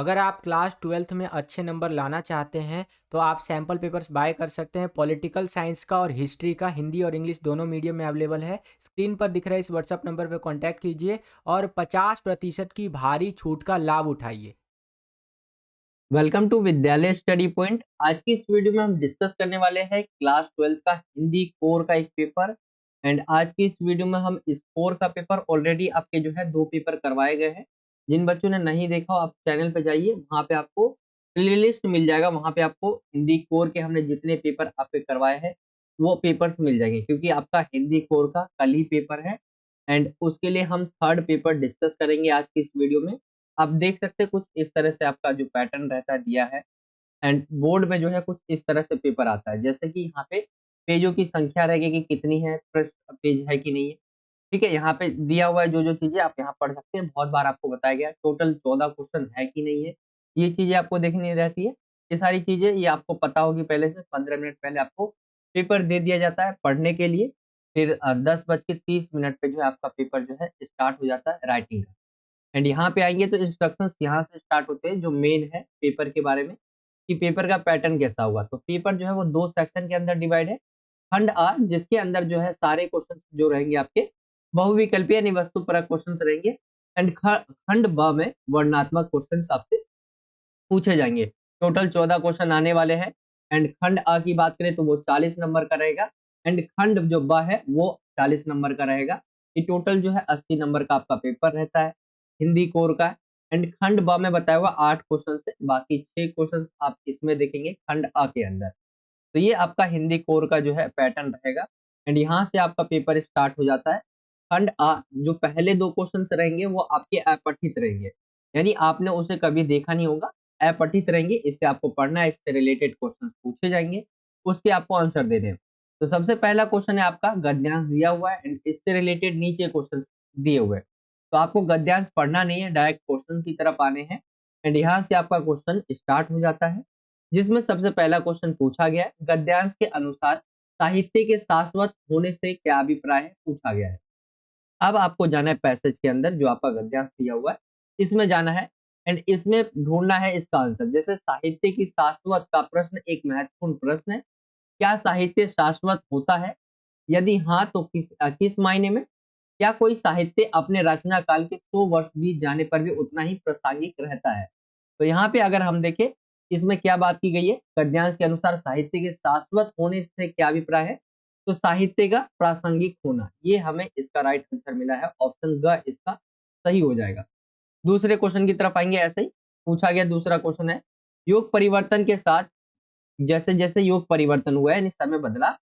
अगर आप class 12th में अच्छे नंबर लाना चाहते हैं, तो आप सैंपल पेपर्स बाय कर सकते हैं। पॉलिटिकल साइंस का और हिस्ट्री का हिंदी और इंग्लिश दोनों मीडियम में अवेलेबल है। स्क्रीन पर दिख रहे इस व्हाट्सएप नंबर पर कॉन्टैक्ट कीजिए और 50% की भारी छूट का लाभ उठाइए। वेलकम टू विद्यालय स्टडी पॉइंट। आज की इस वीडियो में हम डिस्कस करने वाले हैं क्लास 12 का हिंदी कोर का एक पेपर। एंड आज की इस वीडियो में हम इस कोर का पेपर ऑलरेडी आपके जो है 2 पेपर करवाए गए हैं। जिन बच्चों ने नहीं देखा हो आप चैनल पे जाइए, वहां पे आपको प्लेलिस्ट मिल जाएगा। वहां पे आपको हिंदी कोर के हमने जितने पेपर आपके करवाए हैं वो पेपर्स मिल जाएंगे, क्योंकि आपका हिंदी कोर का कल ही पेपर है। एंड उसके लिए हम थर्ड पेपर डिस्कस करेंगे आज की इस वीडियो में। आप देख सकते हैं कुछ इस तरह से आपका जो पैटर्न रहता है दिया है। एंड बोर्ड में जो है कुछ इस तरह से पेपर आता है, जैसे कि यहाँ पे पेजों की संख्या रहेगी कि कितनी है, पृष्ठ पेज है कि नहीं है। ठीक है, यहाँ पे दिया हुआ है जो जो चीजें आप यहाँ पढ़ सकते हैं। बहुत बार आपको बताया गया टोटल 14 क्वेश्चन है कि नहीं है, ये चीजें आपको देखनी रहती है। ये सारी चीजें ये आपको पता होगी, पहले से 15 मिनट पहले आपको पेपर दे दिया जाता है पढ़ने के लिए। फिर 10:30 पे जो है आपका पेपर जो है स्टार्ट हो जाता है राइटिंग का। एंड यहाँ पे आएँगे तो इंस्ट्रक्शंस यहाँ से स्टार्ट होते हैं, जो मेन है पेपर के बारे में, कि पेपर का पैटर्न कैसा होगा। तो पेपर जो है वो 2 सेक्शन के अंदर डिवाइड है। खंड आ, जिसके अंदर जो है सारे क्वेश्चन जो रहेंगे आपके बहुविकल्पीय यानी वस्तुपरक क्वेश्चंस रहेंगे। एंड खंड ब में वर्णनात्मक क्वेश्चंस आपसे पूछे जाएँगे। टोटल 14 क्वेश्चन आने वाले हैं। एंड खंड अ की बात करें तो वो 40 नंबर का रहेगा। एंड खंड जो ब है वो 40 नंबर का रहेगा। ये टोटल जो है 80 नंबर का आपका पेपर रहता है, हिंदी कोर का। एंड खंड ब में बताया हुआ 8 क्वेश्चन है, बाकी 6 क्वेश्चन आप इसमें देखेंगे खंड अ के अंदर। तो ये आपका हिंदी कोर का जो है पैटर्न रहेगा। एंड यहाँ से आपका पेपर स्टार्ट हो जाता है। खंड आ, जो पहले 2 क्वेश्चंस रहेंगे वो आपके अपठित रहेंगे, यानी आपने उसे कभी देखा नहीं होगा। अपठित रहेंगे, इससे आपको पढ़ना है, इससे रिलेटेड क्वेश्चन पूछे जाएंगे, उसके आपको आंसर देने हैं। तो सबसे पहला क्वेश्चन है आपका गद्यांश दिया हुआ है एंड इससे रिलेटेड नीचे क्वेश्चन दिए हुए हैं। तो आपको गद्यांश पढ़ना नहीं है, डायरेक्ट क्वेश्चन की तरफ आने हैं। एंड यहाँ से आपका क्वेश्चन स्टार्ट हो जाता है, जिसमें सबसे पहला क्वेश्चन पूछा गया है, गद्यांश के अनुसार साहित्य के शाश्वत होने से क्या अभिप्राय है, पूछा गया है। अब आपको जाना है पैसेज के अंदर, जो आपका गद्यांश दिया हुआ है इसमें जाना है। एंड इसमें ढूंढना है इसका आंसर। जैसे साहित्य की शाश्वत का प्रश्न एक महत्वपूर्ण प्रश्न है। क्या साहित्य शाश्वत होता है? यदि हाँ तो किस मायने में? क्या कोई साहित्य अपने रचना काल के 100 वर्ष बीत जाने पर भी उतना ही प्रासंगिक रहता है? तो यहाँ पे अगर हम देखें, इसमें क्या बात की गई है, गद्यांश के अनुसार साहित्य के शाश्वत होने से क्या अभिप्राय है? तो साहित्य का प्रासंगिक होना, ये हमें इसका राइट आंसर मिला है। ऑप्शन ग इसका सही हो जाएगा। दूसरे क्वेश्चन की तरफ आएंगे। ऐसे ही पूछा गया दूसरा क्वेश्चन है, योग परिवर्तन के साथ जैसे जैसे योग परिवर्तन हुआ है यानी समय बदला,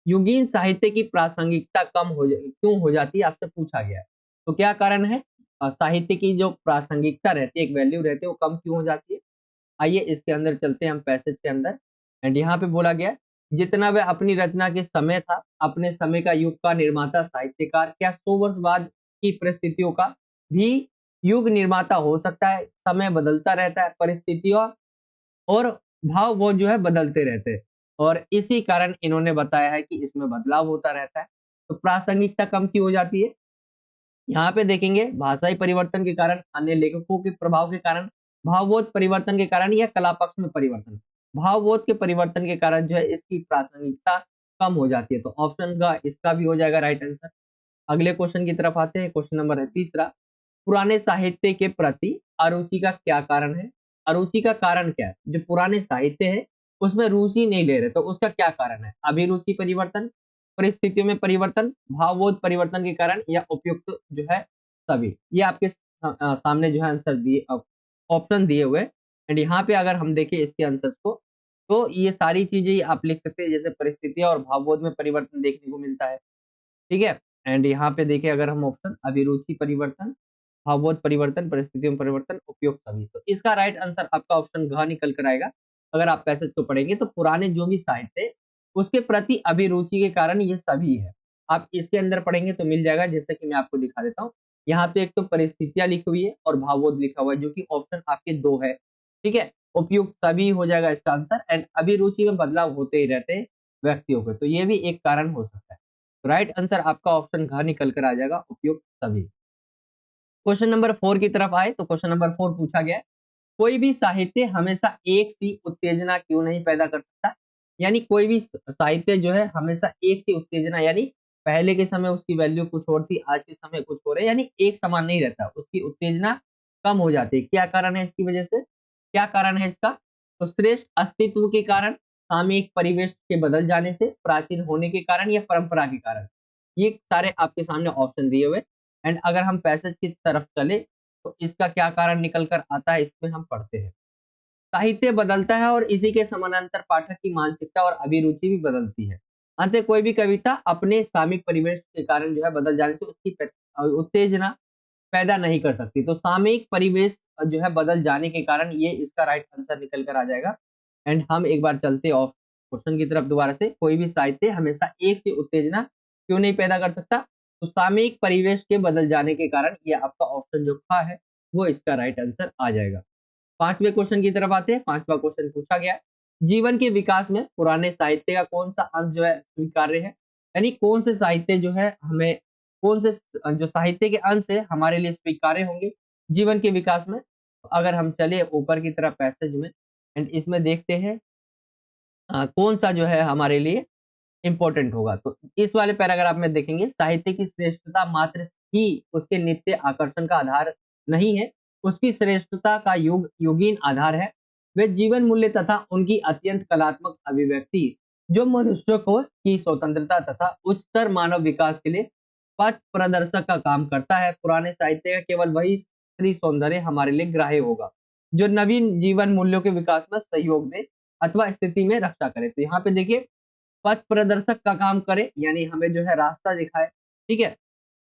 युगीन साहित्य की प्रासंगिकता क्यों हो जाती है, आपसे पूछा गया है। तो क्या कारण है? साहित्य की जो प्रासंगिकता रहती है, एक वैल्यू रहती है, वो कम क्यों हो जाती है? आइए इसके अंदर चलते हैं हम पैसेज के अंदर। एंड यहाँ पे बोला गया, जितना वह अपनी रचना के समय था, अपने समय का युग का निर्माता साहित्यकार क्या 100 वर्ष बाद की परिस्थितियों का भी युग निर्माता हो सकता है? समय बदलता रहता है, परिस्थितियों और भाव वो जो है बदलते रहते हैं, और इसी कारण इन्होंने बताया है कि इसमें बदलाव होता रहता है। तो प्रासंगिकता कम क्यों हो जाती है? यहाँ पे देखेंगे भाषाई परिवर्तन के कारण, अन्य लेखकों के प्रभाव के कारण, भावबोध परिवर्तन के कारण, या कला पक्ष में परिवर्तन। भावबोध के परिवर्तन के कारण जो है इसकी प्रासंगिकता कम हो जाती है। तो ऑप्शन का इसका भी हो जाएगा राइट आंसर। अगले क्वेश्चन की तरफ आते हैं। क्वेश्चन नंबर है तीसरा, पुराने साहित्य के प्रति अरुचि का क्या कारण है? अरुचि का कारण क्या है? जो पुराने साहित्य है उसमें रुचि नहीं ले रहे, तो उसका क्या कारण है? अभिरुचि परिवर्तन, परिस्थितियों में परिवर्तन, भावबोध परिवर्तन के कारण, या उपयुक्त जो है सभी। ये आपके सामने जो है आंसर दिए, ऑप्शन दिए हुए। एंड यहाँ पे अगर हम देखें इसके आंसर्स को, तो ये सारी चीजें आप लिख सकते हैं, जैसे परिस्थितियां और भावबोध में परिवर्तन देखने को मिलता है। ठीक है। एंड यहाँ पे देखें अगर हम ऑप्शन, अभिरुचि परिवर्तन, भावबोध परिवर्तन, परिस्थितियों में परिवर्तन, उपयुक्त सभी, तो इसका राइट आंसर आपका ऑप्शन घ निकल कर आएगा। अगर आप पैसेज को पढ़ेंगे तो पुराने जो भी साहित्य है, उसके प्रति अभिरुचि के कारण ये सभी है। आप इसके अंदर पढ़ेंगे तो मिल जाएगा, जैसे कि मैं आपको दिखा देता हूँ। यहाँ पे एक तो परिस्थितियां लिखी हुई है और भावबोध लिखा हुआ है, जो कि ऑप्शन आपके 2 है। ठीक है। उपयुक्त सभी हो जाएगा इसका आंसर। एंड अभिरुचि में बदलाव होते ही रहते हैं व्यक्तियों के, तो ये भी एक कारण हो सकता है। राइट आंसर आपका ऑप्शन घ निकल कर आ जाएगा, उपयुक्त सभी। क्वेश्चन नंबर 4 की तरफ आए तो क्वेश्चन नंबर 4 पूछा गया है, कोई भी साहित्य हमेशा एक सी उत्तेजना क्यों नहीं पैदा कर सकता? यानी कोई भी साहित्य जो है हमेशा एक सी उत्तेजना, यानी पहले के समय उसकी वैल्यू कुछ और थी, आज के समय कुछ और है, यानी एक समान नहीं रहता, उसकी उत्तेजना कम हो जाती है। क्या कारण है इसकी वजह से? क्या कारण है इसका? तो श्रेष्ठ अस्तित्व के कारण, सामयिक परिवेश के बदल जाने से, प्राचीन होने के कारण या परंपरा के कारण। ये सारे आपके सामने ऑप्शन दिए हुए। एंड अगर हम पैसेज की तरफ चले तो इसका क्या कारण निकल कर आता है, इसमें हम पढ़ते हैं। साहित्य बदलता है और इसी के समानांतर पाठक की मानसिकता और अभिरुचि भी बदलती है। अंततः कोई भी कविता अपने सामयिक परिवेश के कारण जो है बदल जाने से उसकी उत्तेजना पैदा नहीं कर सकती। तो सामयिक परिवेश जो है बदल जाने के कारण, ये इसका राइट आंसर निकल कर आ जाएगा। एंड हम एक बार चलते ऑफ क्वेश्चन की तरफ दोबारा से। कोई भी साहित्य हमेशा एक सी उत्तेजना क्यों नहीं पैदा कर सकता? तो सामयिक परिवेश के बदल जाने के कारण, ये आपका ऑप्शन जो ख है वो इसका राइट आंसर आ जाएगा। पांचवें क्वेश्चन की तरफ आते हैं। पांचवा क्वेश्चन पूछा गया है, जीवन के विकास में पुराने साहित्य का कौन सा अंश जो है स्वीकार्य है? यानी कौन से साहित्य जो है हमें, कौन से जो साहित्य के अंश है हमारे लिए स्वीकार्य होंगे जीवन के विकास में? तो अगर हम चले ऊपर की तरफ पैसेज में एंड इसमें देखते हैं कौन सा जो है हमारे लिए इम्पोर्टेंट होगा। तो इस वाले पैराग्राफ में देखेंगे, साहित्य की श्रेष्ठता मात्र ही उसके नित्य आकर्षण का आधार नहीं है, उसकी श्रेष्ठता का युगीन आधार है। वे जीवन मूल्य तथा उनकी अत्यंत कलात्मक अभिव्यक्ति, जो मनुष्य को की स्वतंत्रता तथा उच्चतर मानव विकास के लिए पथ प्रदर्शक का काम करता है। पुराने साहित्य का केवल वही स्त्री सौंदर्य हमारे लिए ग्राह्य होगा जो नवीन जीवन मूल्यों के विकास में सहयोग दे अथवा स्थिति में रक्षा करे। तो यहाँ पे देखिए, पथ प्रदर्शक का काम करे यानी हमें जो है रास्ता दिखाए, ठीक है।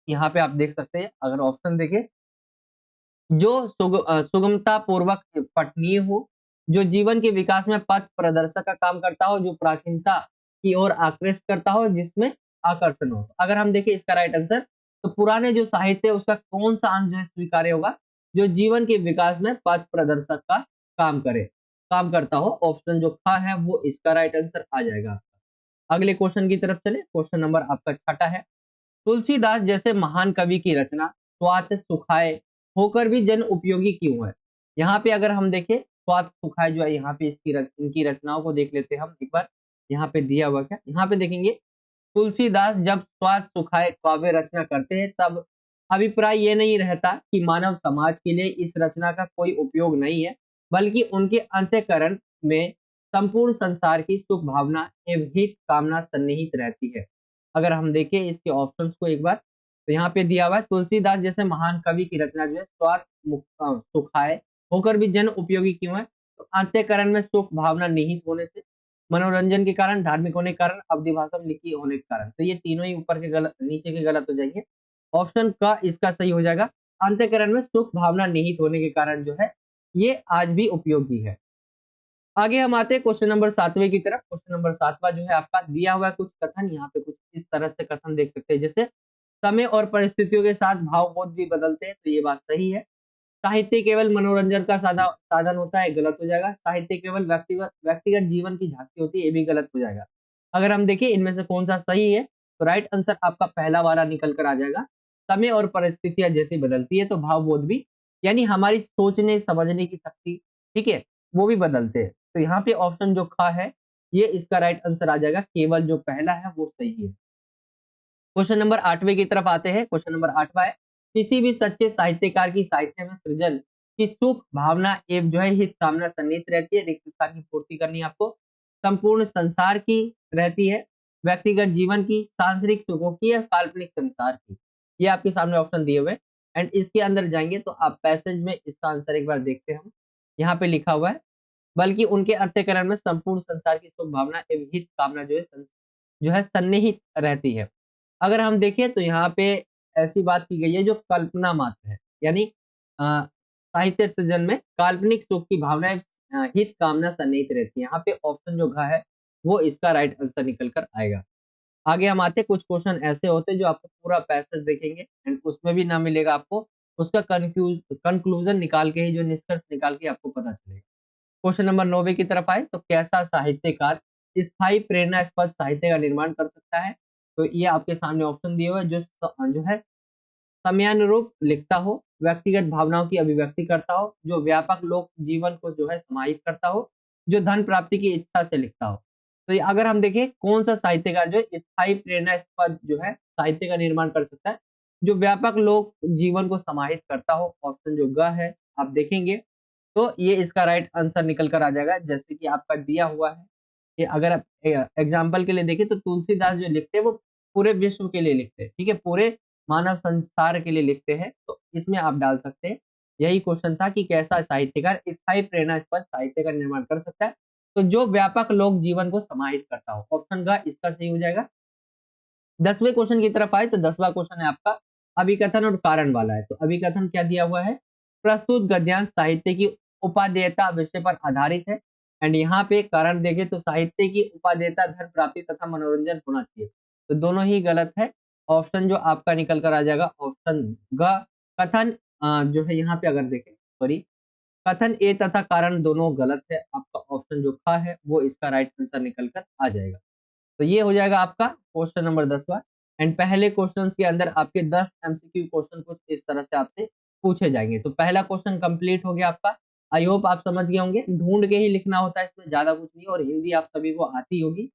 यहाँ पे आप देख सकते हैं, अगर ऑप्शन देखें, जो सुगमता पूर्वक पठनीय हो, जो जीवन के विकास में पथ प्रदर्शक का काम करता हो, जो प्राचीनता की ओर आकृष्ट करता हो, जिसमें आकर्षण हो। अगर हम देखें इसका राइट आंसर, तो पुराने जो साहित्य है उसका कौन सा अंश जो है स्वीकार्य होगा? जो जीवन के विकास में पथ प्रदर्शक का काम करे, काम करता हो। ऑप्शन जो ख है वो इसका राइट आंसर आ जाएगा। अगले क्वेश्चन की तरफ चले। क्वेश्चन नंबर आपका छठा है, तुलसीदास जैसे महान कवि की रचना स्वात सुखाए होकर भी जन उपयोगी क्यों है? यहाँ पे अगर हम देखें, स्वात सुखाए जो है, यहाँ पे इनकी रचनाओं को देख लेते हैं हम एक बार। यहाँ पे दिया हुआ क्या, यहाँ पे देखेंगे, तुलसीदास जब स्वात सुखाए काव्य रचना करते हैं तब अभिप्राय ये नहीं रहता कि मानव समाज के लिए इस रचना का कोई उपयोग नहीं है, बल्कि उनके अंतःकरण में संपूर्ण संसार की सुख भावना एवं हित कामना सन्निहित रहती है। अगर हम देखें इसके ऑप्शंस को एक बार, तो यहाँ पे दिया हुआ है, तुलसीदास जैसे महान कवि की रचना जो है स्वार्थ सुखाए होकर भी जन उपयोगी क्यों है? तो अंत्यकरण में सुख भावना निहित होने से, मनोरंजन के कारण, धार्मिक होने के कारण, अवधि भाषा में लिखी होने के कारण। तो ये तीनों ही ऊपर के गलत, नीचे के गलत हो जाएंगे। ऑप्शन का इसका सही हो जाएगा, अंत्यकरण में सुख भावना निहित होने के कारण जो है ये आज भी उपयोगी है। आगे हम आते हैं क्वेश्चन नंबर 7वें की तरफ। क्वेश्चन नंबर 7वां जो है आपका दिया हुआ है कुछ कथन, यहाँ पे कुछ इस तरह से कथन देख सकते हैं, जैसे समय और परिस्थितियों के साथ भावबोध भी बदलते हैं, तो ये बात सही है। साहित्य केवल मनोरंजन का साधन होता है, गलत हो जाएगा। साहित्य केवल व्यक्तिगत व्यक्तिगत जीवन की झांकी होती है, ये भी गलत हो जाएगा। अगर हम देखें इनमें से कौन सा सही है, तो राइट आंसर आपका पहला वाला निकल कर आ जाएगा। समय और परिस्थितियां जैसी बदलती है तो भावबोध भी, यानी हमारी सोचने समझने की शक्ति, ठीक है, वो भी बदलते हैं। तो यहाँ पे ऑप्शन जो ख है ये इसका राइट आंसर आ जाएगा, केवल जो पहला है वो सही है। क्वेश्चन नंबर 8वें की तरफ आते हैं। क्वेश्चन नंबर 8वां है, किसी भी सच्चे साहित्यकार की साहित्य में सृजन की सुख भावना एवं जो है हित कामना सन्निहित रहती है। रिक्त स्थान की पूर्ति करनी है आपको, संपूर्ण संसार की रहती है, व्यक्तिगत जीवन की, सांसारिक सुखों की या काल्पनिक संसार की। ये आपके सामने ऑप्शन दिए हुए हैं। एंड इसके अंदर जाएंगे तो आप पैसेज में इसका आंसर एक बार देखते हैं हम। यहाँ पे लिखा हुआ है, बल्कि उनके अंत्यकरण में संपूर्ण संसार की सुख भावना एवं हित कामना जो है सन्निहित रहती है। अगर हम देखें तो यहाँ पे ऐसी बात की गई है जो कल्पना मात्र है, यानी साहित्य सृजन में काल्पनिक सुख की भावनाएं हित कामना सन्निहित रहती है। यहाँ पे ऑप्शन जो घ है वो इसका राइट आंसर निकल कर आएगा। आगे हम आते हैं, कुछ क्वेश्चन ऐसे होते हैं जो आपको पूरा पैसेज देखेंगे एंड उसमें भी ना मिलेगा आपको, उसका कंक्लूजन निकाल के ही, जो निष्कर्ष निकाल के आपको पता चलेगा। क्वेश्चन नंबर 9 की तरफ आए तो कैसा साहित्यकार स्थायी प्रेरणास्पद साहित्य का निर्माण कर सकता है? तो ये आपके सामने ऑप्शन दिए हुए जो है समयानुरूप लिखता हो, व्यक्तिगत भावनाओं की अभिव्यक्ति करता हो, जो व्यापक लोक जीवन को जो है समाहित करता हो, जो धन प्राप्ति की इच्छा से लिखता हो। तो ये अगर हम देखें कौन सा साहित्यकार जो है स्थायी प्रेरणास्पद जो है साहित्य का निर्माण कर सकता है, जो व्यापक लोक जीवन को समाहित करता हो, ऑप्शन जो ग है आप देखेंगे तो ये इसका राइट आंसर निकल कर आ जाएगा। जैसे कि आपका दिया हुआ है कि अगर आप एग्जाम्पल के लिए देखें तो तुलसीदास जो लिखते हैं वो पूरे विश्व के लिए लिखते हैं, ठीक है, पूरे मानव संसार के लिए लिखते हैं, तो इसमें आप डाल सकते हैं। यही क्वेश्चन था कि कैसा साहित्यकार स्थायी प्रेरणास्पद साहित्य का निर्माण कर सकता है, तो जो व्यापक लोक जीवन को समाहित करता हो, ऑप्शन ग इसका सही हो जाएगा। 10वें क्वेश्चन की तरफ आए तो 10वां क्वेश्चन है आपका अभिकथन और कारण वाला है। तो अभिकथन क्या दिया हुआ है, प्रस्तुत गद्यांश साहित्य की उपादेयता विषय पर आधारित है। एंड यहाँ पे कारण देखें तो साहित्य की उपादेयता धन प्राप्ति तथा मनोरंजन होना चाहिए, तो दोनों ही गलत है। ऑप्शन जो आपका निकल कर आ जाएगा ऑप्शन ग। कथन जो है यहाँ पे अगर देखें सॉरी, कथन ए तथा कारण दोनों गलत है, आपका ऑप्शन जो ख है वो इसका राइट आंसर निकल कर आ जाएगा। तो ये हो जाएगा आपका क्वेश्चन नंबर 10वां। एंड पहले क्वेश्चंस के अंदर आपके 10 एमसीक्यू क्वेश्चन कुछ इस तरह से आपसे पूछे जाएंगे। तो पहला क्वेश्चन कंप्लीट हो गया आपका। आई होप आप समझ गए होंगे, ढूंढ के ही लिखना होता है, इसमें ज्यादा कुछ नहीं, और हिंदी आप सभी को आती होगी।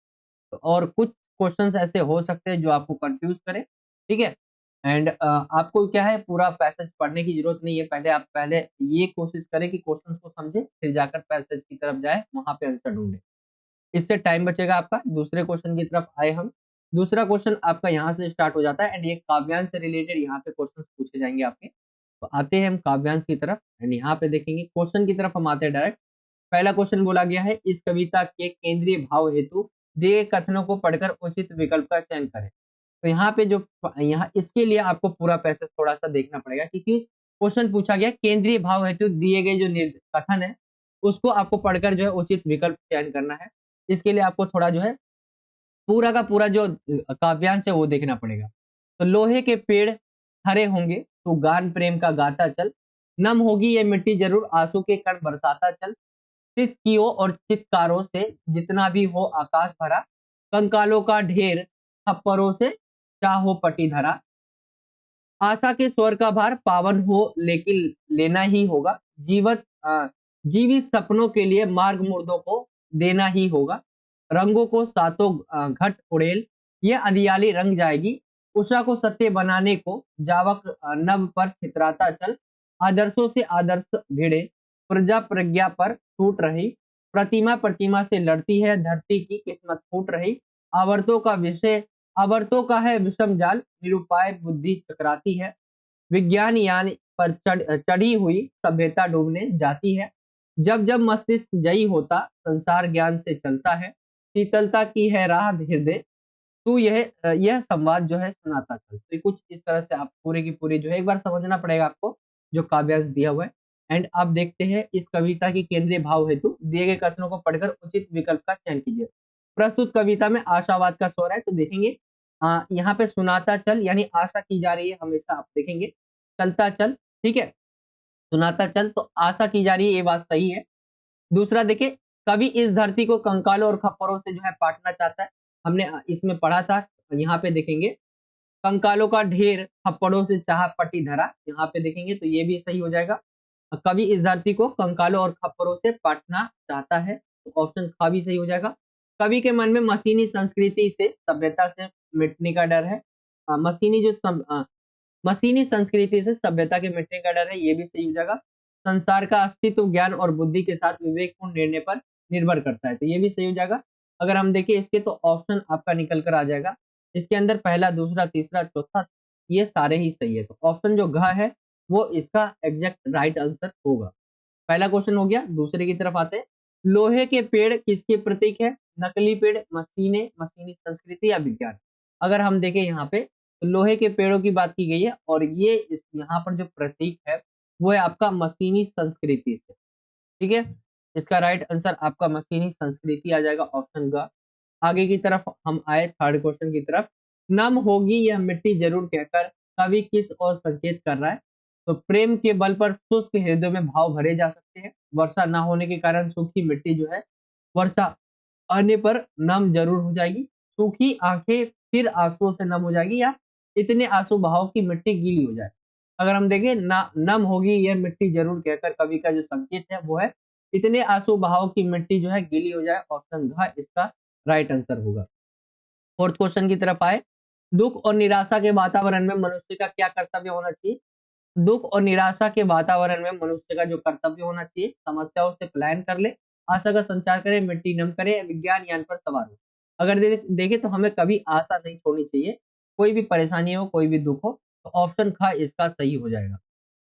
तो और कुछ क्वेश्चंस ऐसे हो सकते हैं जो आपको कंफ्यूज करें, ठीक है। एंड आपको क्या है पूरा पैसेज पढ़ने की जरूरत नहीं है, पहले आप पहले ये कोशिश करें कि क्वेश्चंस को समझे, फिर जाकर पैसेज की तरफ जाए, वहां पे आंसर ढूंढे, इससे टाइम बचेगा आपका। दूसरे क्वेश्चन की तरफ आए हम। दूसरा क्वेश्चन आपका यहाँ से स्टार्ट हो जाता है एंड ये काव्यांश से रिलेटेड यहाँ पे क्वेश्चन पूछे जाएंगे आपके। तो आते हैं हम काव्यांश की तरफ एंड यहाँ पे देखेंगे क्वेश्चन की तरफ हम आते हैं डायरेक्ट। पहला क्वेश्चन बोला गया है इस कविता के केंद्रीय भाव हेतु दिए गए कथनों को पढ़कर उचित विकल्प का चयन करें। तो यहाँ पे जो यहाँ इसके लिए आपको पूरा पैसेज थोड़ा सा देखना पड़ेगा, क्योंकि क्वेश्चन पूछा गया केंद्रीय भाव हेतु दिए गए जो कथन है उसको आपको पढ़कर जो है उचित विकल्प चयन करना है। इसके लिए आपको थोड़ा जो है पूरा का पूरा जो काव्यांश है वो देखना पड़ेगा। तो लोहे के पेड़ हरे होंगे तो गान प्रेम का गाता चल, नम होगी ये मिट्टी जरूर आंसू के कण बरसाता चल, सिसकियों और चित्कारों से जितना भी हो आकाश भरा, कंकालों का ढेर थप्परों से चाहो पटी धरा, आशा के स्वर का भार पावन हो लेकिन लेना ही होगा, जीवित सपनों के लिए मार्ग मुर्दों को देना ही होगा, रंगों को सातों घट उड़ेल ये अंधियाली रंग जाएगी, उषा को सत्य बनाने को जावक नभ पर छितराता चल, आदर्शों से आदर्श भिड़े प्रजा प्रज्ञा पर टूट रही, प्रतिमा प्रतिमा से लड़ती है धरती की किस्मत फूट रही, आवर्तों का विषय आवर्तों का है विषम जाल निरुपाय बुद्धि चकराती है, विज्ञान यान पर चढ़ी हुई सभ्यता डूबने जाती है, जब जब मस्तिष्क जयी होता संसार ज्ञान से चलता है, शीतलता की है राह हृदय तू यह संवाद जो है सुनाता चल। तो ये कुछ इस तरह से आप पूरी की पूरी जो है एक बार समझना पड़ेगा आपको जो काव्यांश दिया हुआ है। एंड आप देखते हैं इस कविता की केंद्रीय भाव हेतु दिए गए कथनों को पढ़कर उचित विकल्प का चयन कीजिए। प्रस्तुत कविता में आशावाद का स्वर है, तो देखेंगे यहाँ पे सुनाता चल यानी आशा की जा रही है, हमेशा आप देखेंगे चलता चल, ठीक है, सुनाता चल तो आशा की जा रही है, ये बात सही है। दूसरा देखिए कवि इस धरती को कंकालों और खप्परों से जो है पाटना चाहता है, हमने इसमें पढ़ा था। यहाँ पे देखेंगे कंकालों का ढेर थप्पड़ों से चाह पट्टी धरा, यहाँ पे देखेंगे तो ये भी सही हो जाएगा। कवि इस धरती को कंकालों और खप्परों से पाटना चाहता है, तो ऑप्शन ख भी सही हो जाएगा। कवि के मन में मशीनी संस्कृति से सभ्यता से मिटने का डर है, मशीनी संस्कृति से सभ्यता के मिटने का डर है, ये भी सही हो जाएगा। संसार का अस्तित्व ज्ञान और बुद्धि के साथ विवेकपूर्ण निर्णय पर निर्भर करता है, तो ये भी सही हो जाएगा। अगर हम देखें इसके तो ऑप्शन आपका निकल कर आ जाएगा, इसके अंदर पहला दूसरा तीसरा चौथा ये सारे ही सही है, तो ऑप्शन जो घ है वो इसका एग्जैक्ट राइट आंसर होगा। पहला क्वेश्चन हो गया। दूसरे की तरफ आते हैं, लोहे के पेड़ किसके प्रतीक है, नकली पेड़, मशीनें, मशीनी संस्कृति या विज्ञान। अगर हम देखें यहाँ पे तो लोहे के पेड़ों की बात की गई है और ये इस यहाँ पर जो प्रतीक है वो है आपका मशीनी संस्कृति से, ठीक है। इसका राइट आंसर आपका मशीनी संस्कृति आ जाएगा, ऑप्शन ग। आगे की तरफ हम आए थर्ड क्वेश्चन की तरफ, नम होगी यह मिट्टी जरूर कहकर कवि किस और संकेत कर रहा है। तो प्रेम के बल पर शुष्क हृदय में भाव भरे जा सकते हैं, वर्षा ना होने के कारण सूखी मिट्टी जो है वर्षा आने पर नम जरूर हो जाएगी, सूखी आंखें फिर आंसुओं से नम हो जाएगी, या इतने आंसू बहाओ कि मिट्टी गीली हो जाए। अगर हम देखें ना नम होगी यह मिट्टी जरूर कहकर कवि का जो संकेत है वो है इतने आंसू बहाओ की मिट्टी जो है गीली हो जाए। ऑप्शन घ इसका राइट आंसर होगा। फोर्थ क्वेश्चन की तरफ आए, दुख और निराशा के वातावरण में मनुष्य का क्या कर्तव्य होना चाहिए? दुख और निराशा के वातावरण में मनुष्य का जो कर्तव्य होना चाहिए, समस्याओं से पलायन कर ले, आशा का संचार करे, मिट्टी नम करे, विज्ञान ज्ञान पर सवार हो। अगर देखें तो हमें कभी आशा नहीं छोड़नी चाहिए, कोई भी परेशानी हो, कोई भी दुख हो, तो ऑप्शन ख इसका सही हो जाएगा।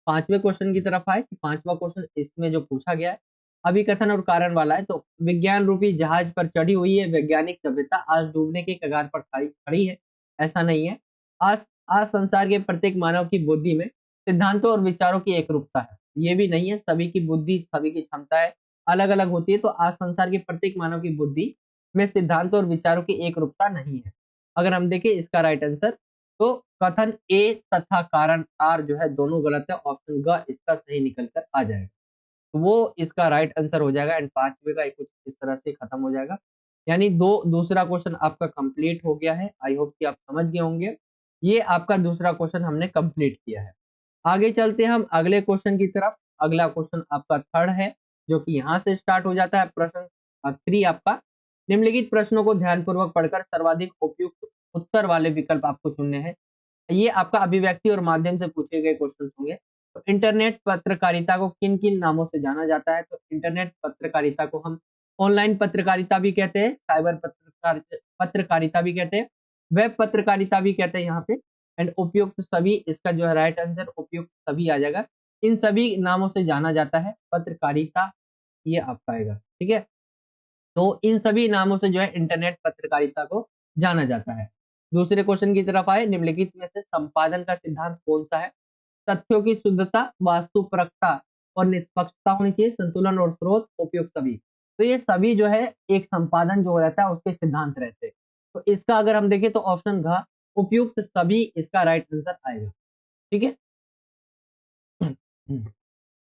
पांचवें क्वेश्चन की तरफ आए कि पांचवा क्वेश्चन इसमें जो पूछा गया है अभिकथन और कारण वाला है। तो विज्ञान रूपी जहाज पर चढ़ी हुई है वैज्ञानिक सभ्यता आज डूबने के कगार पर खड़ी खड़ी है, ऐसा नहीं है। आज आज संसार के प्रत्येक मानव की बुद्धि में सिद्धांतों और विचारों की एकरूपता है, ये भी नहीं है। सभी की बुद्धि सभी की क्षमताएं अलग अलग होती है, तो आज संसार के प्रत्येक मानव की बुद्धि में सिद्धांतों और विचारों की एकरूपता नहीं है। अगर हम देखें इसका राइट आंसर, तो कथन ए तथा कारण आर जो है दोनों गलत है। ऑप्शन ग इसका सही निकल कर आ जाएगा, तो वो इसका राइट आंसर हो जाएगा। एंड पांचवे का कुछ इस तरह से खत्म हो जाएगा। यानी दूसरा क्वेश्चन आपका कंप्लीट हो गया है। आई होप कि आप समझ गए होंगे। ये आपका दूसरा क्वेश्चन हमने कंप्लीट किया है। आगे चलते हैं हम अगले क्वेश्चन की तरफ। अगला क्वेश्चन आपका थर्ड है, जो कि यहाँ से स्टार्ट हो जाता है। प्रश्न 3 आपका, निम्नलिखित प्रश्नों को ध्यानपूर्वक पढ़कर सर्वाधिक उपयुक्त उत्तर वाले विकल्प आपको चुनने हैं। ये आपका अभिव्यक्ति और माध्यम से पूछे गए क्वेश्चन होंगे। तो इंटरनेट पत्रकारिता को किन-किन नामों से जाना जाता है? तो इंटरनेट पत्रकारिता को हम ऑनलाइन पत्रकारिता भी कहते हैं, साइबर पत्रकारिता भी कहते हैं, वेब पत्रकारिता भी कहते हैं यहाँ पे। एंड उपयुक्त सभी इसका जो है राइट आंसर उपयुक्त सभी आ जाएगा। इन सभी नामों से जाना जाता है पत्रकारिता, ये आपका आएगा, ठीक है? तो इन सभी नामों से जो है इंटरनेट पत्रकारिता को जाना जाता है। दूसरे क्वेश्चन की तरफ आए, निम्नलिखित में से संपादन का सिद्धांत कौन सा है? तथ्यों की शुद्धता, वास्तुपरकता और निष्पक्षता होनी चाहिए, संतुलन और स्रोत, उपयुक्त सभी। तो ये सभी जो है एक संपादन जो रहता है उसके सिद्धांत रहते हैं। तो इसका अगर हम देखें तो ऑप्शन घ उपयुक्त सभी इसका राइट आंसर आएगा, ठीक है?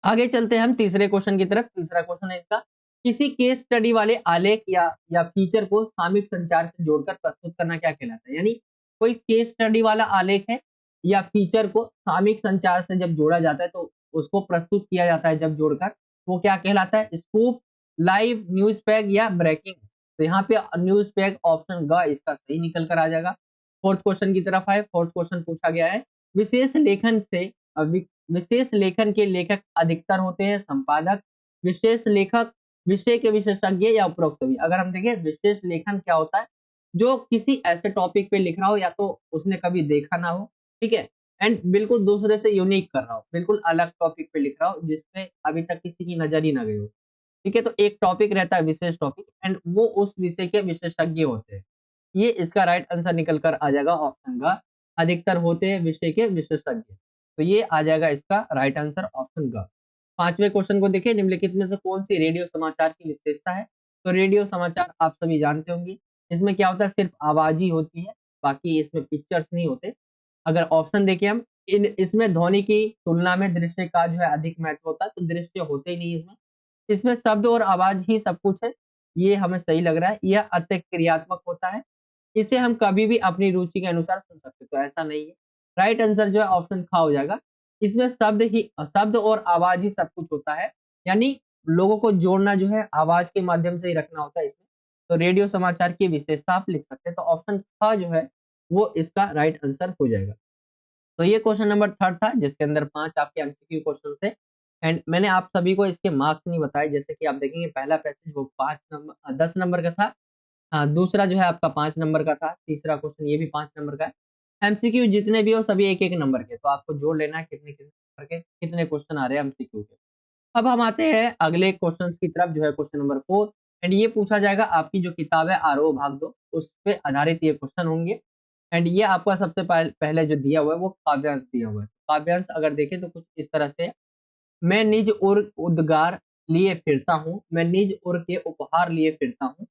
आगे चलते हैं हम तीसरे क्वेश्चन की तरफ। तीसरा क्वेश्चन है इसका, किसी केस स्टडी वाले आलेख या फीचर को सामयिक संचार से जोड़कर प्रस्तुत करना क्या कहलाता है? यानी कोई केस स्टडी वाला आलेख है या फीचर को सामयिक संचार से जब जोड़ा जाता है तो उसको प्रस्तुत किया जाता है जब जोड़कर, वो क्या कहलाता है? स्कूप, लाइव, न्यूज पैग या ब्रेकिंग। तो यहाँ पे न्यूज पैग ऑप्शन ग इसका सही निकल कर आ जाएगा। फोर्थ क्वेश्चन की तरफ आए। फोर्थ क्वेश्चन पूछा गया है, विशेष लेखन से विशेष लेखन के लेखक अधिकतर होते हैं संपादक, विशेष लेखक, विषय के विशेषज्ञ या उपरोक्त सभी। अगर हम देखें विशेष लेखन क्या होता है, जो किसी ऐसे टॉपिक पे लिख रहा हो या तो उसने कभी देखा ना हो, ठीक है, एंड बिल्कुल दूसरे से यूनिक कर रहा हो, बिल्कुल अलग टॉपिक पे लिख रहा हो जिसपे अभी तक किसी की नजर ही ना गई हो, ठीक है। तो एक टॉपिक रहता है विशेष टॉपिक एंड वो उस विषय के विशेषज्ञ होते हैं। ये इसका राइट आंसर निकल कर आ जाएगा ऑप्शन ग, अधिकतर होते हैं विषय के विशेषज्ञ। तो ये आ जाएगा इसका राइट आंसर ऑप्शन ग। पांचवें क्वेश्चन को देखिए, निम्नलिखित में से कौन सी रेडियो समाचार की विशेषता है? तो रेडियो समाचार आप सभी जानते होंगे, इसमें क्या होता है, सिर्फ आवाज ही होती है, बाकी इसमें पिक्चर्स नहीं होते। अगर ऑप्शन देखें हम, इन इसमें ध्वनि की तुलना में दृश्य का जो है अधिक महत्व होता है, तो दृश्य होते ही नहीं इसमें। इसमें शब्द और आवाज ही सब कुछ है, ये हमें सही लग रहा है। यह अत्यंत क्रियात्मक होता है, इसे हम कभी भी अपनी रुचि के अनुसार सुन सकते हैं, तो ऐसा नहीं है। राइट आंसर जो है ऑप्शन ख हो जाएगा। इसमें शब्द और आवाज ही सब कुछ होता है, यानी लोगों को जोड़ना जो है आवाज के माध्यम से ही रखना होता है इसमें। तो रेडियो समाचार की विशेषता आप लिख सकते हैं, तो ऑप्शन ख जो है वो इसका राइट आंसर हो जाएगा। तो ये क्वेश्चन नंबर थर्ड था जिसके अंदर 5 आपके एमसीक्यू क्वेश्चन थे। एंड मैंने आप सभी को इसके मार्क्स नहीं बताए, जैसे कि आप देखेंगे पहला पैसेज वो 5 नंबर 10 नंबर का था। दूसरा जो है आपका 5 नंबर का था, तीसरा क्वेश्चन ये भी 5 नंबर का है। एमसीक्यू जितने भी हो सभी 1-1 नंबर के, तो आपको जोड़ लेना है कितने-कितने नंबर के कितने क्वेश्चन आ रहे हैं एमसीक्यू के। अब हम आते हैं अगले क्वेश्चंस की तरफ, जो है क्वेश्चन नंबर 4। एंड ये पूछा जाएगा, आपकी जो किताब है आरोह भाग 2 उस पे आधारित ये क्वेश्चन होंगे। एंड ये आपका सबसे पहले जो दिया हुआ है वो काव्यांश दिया हुआ है। काव्यांश अगर देखें तो कुछ इस तरह से, मैं निज उर उद्गार लिए फिरता हूँ, मैं निज उर के उपहार लिए फिरता हूँ,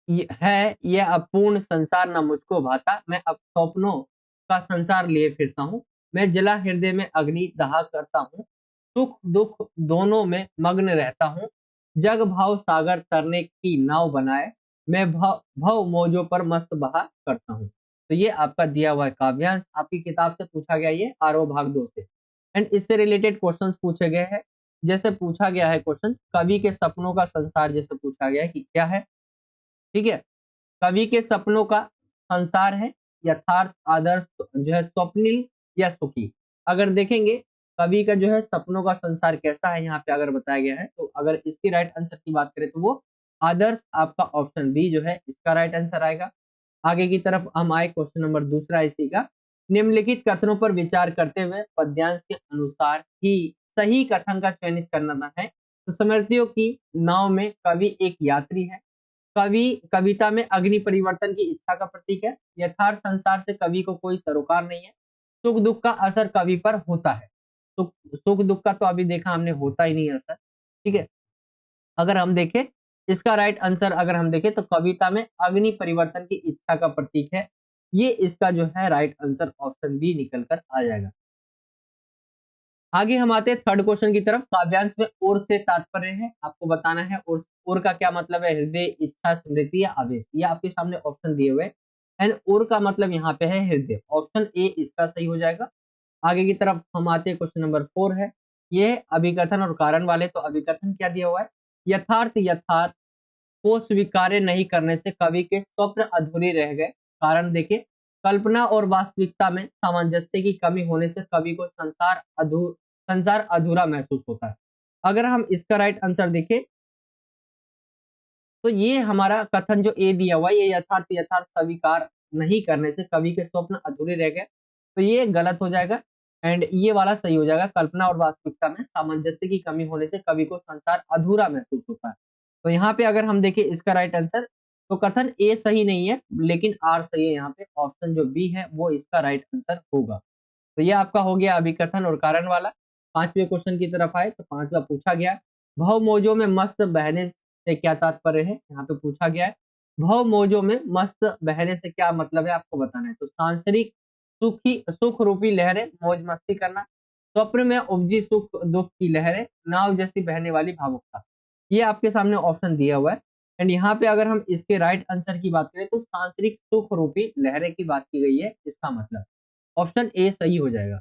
यह अपूर्ण संसार न मुझको भाता, मैं अब स्वप्नों का संसार लिए फिरता हूँ, मैं जला हृदय में अग्नि दहा करता हूँ, सुख दुख दोनों में मग्न रहता हूँ, जग भाव सागर तरने की नाव बनाए, मैं भव भव मौजों पर मस्त बहा करता हूँ। तो ये आपका दिया हुआ है काव्यांश, आपकी किताब से पूछा गया ये आरओ भाग 2 से। एंड इससे रिलेटेड क्वेश्चंस पूछे गए हैं। जैसे पूछा गया है क्वेश्चन, कवि के सपनों का संसार जैसे पूछा गया है कि क्या है, ठीक है। कवि के सपनों का संसार है यथार्थ, आदर्श, जो है स्वप्निल या सुखी। अगर देखेंगे कवि का जो है सपनों का संसार कैसा है यहाँ पे अगर बताया गया है, तो अगर इसकी राइट आंसर की बात करें तो वो आदर्श, आपका ऑप्शन बी जो है इसका राइट आंसर आएगा। आगे की तरफ हम आए, क्वेश्चन नंबर दूसरा इसी का, निम्नलिखित कथनों पर विचार करते हुए पद्यांश के अनुसार ही सही कथन का चयनित करना है। तो स्मृतियों की नाव में कवि एक यात्री है, कवि कविता में अग्नि परिवर्तन की इच्छा का प्रतीक है, यथार्थ संसार से कवि को कोई सरोकार नहीं है, सुख दुख का असर कवि पर होता है। सुख सुख दुख का तो अभी देखा हमने होता ही नहीं असर, ठीक है। अगर हम देखें इसका राइट आंसर, अगर हम देखें तो कविता में अग्नि परिवर्तन की इच्छा का प्रतीक है, ये इसका जो है राइट आंसर ऑप्शन बी निकल कर आ जाएगा। आगे हम आते हैं थर्ड क्वेश्चन की तरफ। काव्यांश में और से तात्पर्य है, आपको बताना है और का क्या मतलब है, हृदय, इच्छा, स्मृति या आवेश। ये आपके सामने ऑप्शन दिए हुए हैं। एंड और का मतलब यहाँ पे है हृदय, ऑप्शन ए इसका सही हो जाएगा। आगे की तरफ हम आते हैं, क्वेश्चन नंबर 4 है, ये है अभिकथन और कारण वाले। तो अभिकथन क्या दिया हुआ है, यथार्थ यथार्थ को स्वीकार्य नहीं करने से कवि के स्वप्न अधूरे रह गए। कारण देखिए, कल्पना और वास्तविकता में सामंजस्य की कमी होने से कवि को संसार अधूरा महसूस होता है। अगर हम इसका राइट आंसर देखें तो ये हमारा कथन जो ए दिया हुआ है, ये यथार्थ यथार्थ स्वीकार नहीं करने से कवि के स्वप्न अधूरे रह गए, तो ये गलत हो जाएगा। एंड ये वाला सही हो जाएगा, कल्पना और वास्तविकता में सामंजस्य की कमी होने से कवि को संसार अधूरा महसूस होता है। तो यहाँ पे अगर हम देखें इसका राइट आंसर, तो कथन ए सही नहीं है लेकिन आर सही है। यहाँ पे ऑप्शन जो बी है वो इसका राइट आंसर होगा। तो ये आपका हो गया अभिकथन और कारण वाला। पांचवें क्वेश्चन की तरफ आए तो पांचवा पूछा गया, भव मौजों में मस्त बहने से क्या तात्पर्य है। यहाँ पे पूछा गया है भव मौजों में मस्त बहने से क्या मतलब है, आपको बताना है। तो सांसारिक सुख रूपी लहरें, मौज मस्ती करना, स्वप्न में उपजी सुख दुख की लहरें, नाव जैसी बहने वाली भावुकता। ये आपके सामने ऑप्शन दिया हुआ है। एंड यहाँ पे अगर हम इसके राइट आंसर की बात करें तो सांसारिक सुख रूपी लहरें की बात की गई है, इसका मतलब ऑप्शन ए सही हो जाएगा।